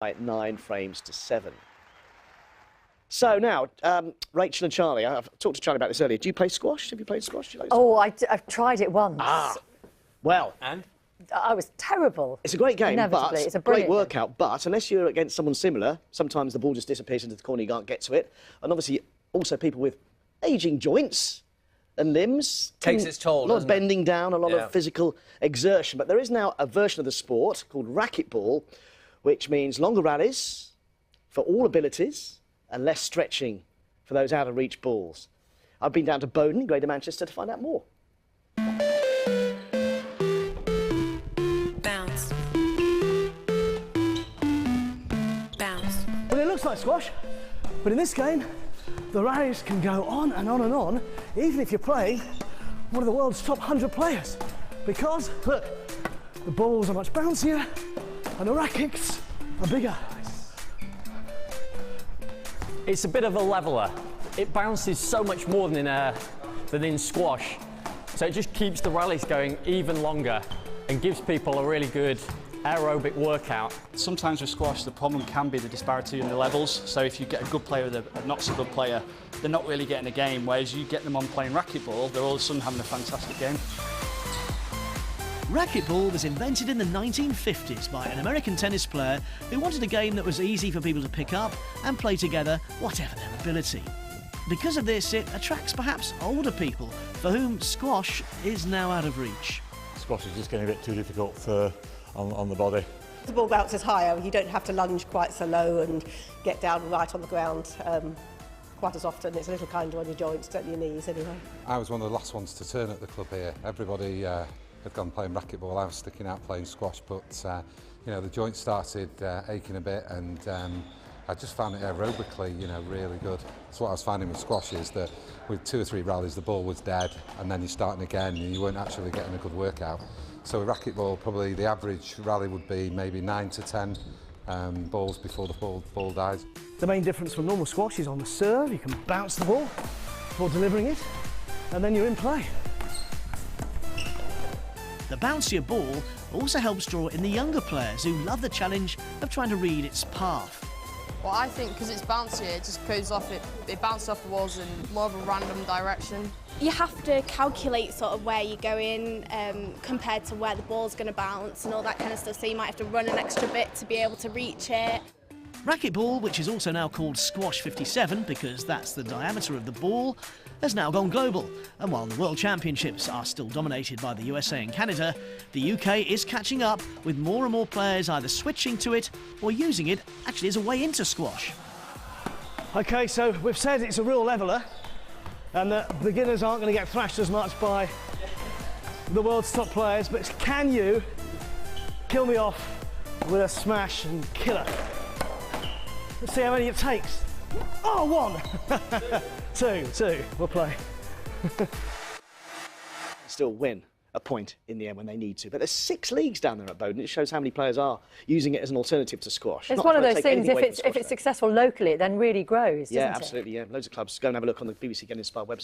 At 9 frames to 7. So now, Rachel and Charlie, I've talked to Charlie about this earlier. Do you play squash? Have you played squash? Do you like I've tried it once. Well. And? I was terrible. It's a great game, but it's a great workout. But unless you're against someone similar, sometimes the ball just disappears into the corner, you can't get to it. And obviously, also people with ageing joints and limbs. Takes its toll, A lot of bending down, a lot of physical exertion. But there is now a version of the sport called Racketball, which means longer rallies for all abilities and less stretching for those out-of-reach balls. I've been down to Bowdon, Greater Manchester, to find out more. Bounce. Bounce. Well, it looks like squash, but in this game, the rallies can go on and on and on, even if you're playing one of the world's top 100 players. Because, look, the balls are much bouncier and the rackets are bigger. It's a bit of a leveller. It bounces so much more than in squash, so it just keeps the rallies going even longer and gives people a really good aerobic workout. Sometimes with squash the problem can be the disparity in the levels, so if you get a good player with a not so good player, they're not really getting a game, whereas you get them on playing racquetball, they're all of a sudden having a fantastic game. Racquetball was invented in the 1950s by an American tennis player who wanted a game that was easy for people to pick up and play together, whatever their ability. Because of this, it attracts perhaps older people for whom squash is now out of reach. Squash is just getting a bit too difficult on the body. The ball bounces higher, you don't have to lunge quite so low and get down right on the ground quite as often. It's a little kinder on your joints, certainly your knees anyway. I was one of the last ones to turn at the club here. Everybody had gone playing racquetball, I was sticking out playing squash, but you know, the joints started aching a bit, and I just found it aerobically, you know, really good. That's what I was finding with squash, is that with 2 or 3 rallies the ball was dead, and then you're starting again and you weren't actually getting a good workout. So with racquetball, probably the average rally would be maybe 9 to 10 balls before the ball dies. The main difference from normal squash is on the serve. You can bounce the ball before delivering it, and then you're in play. The bouncier ball also helps draw in the younger players who love the challenge of trying to read its path. Well, I think because it's bouncier, it just goes off, it bounces off the walls in more of a random direction. You have to calculate sort of where you're going compared to where the ball's going to bounce and all that kind of stuff, so you might have to run an extra bit to be able to reach it. Racquetball, which is also now called Squash 57 because that's the diameter of the ball, has now gone global. And while the World Championships are still dominated by the USA and Canada, the UK is catching up, with more and more players either switching to it or using it actually as a way into squash. OK, so we've said it's a real leveller and that beginners aren't going to get thrashed as much by the world's top players, but can you kill me off with a smash and killer? Let's see how many it takes. Oh, 1! 2, we'll play. Still win a point in the end when they need to. But there's 6 leagues down there at Bowdon. It shows how many players are using it as an alternative to squash. It's one of those things, if it's successful locally, it then really grows, doesn't it? Yeah, absolutely, yeah. Loads of clubs. Go and have a look on the BBC Get Inspired website.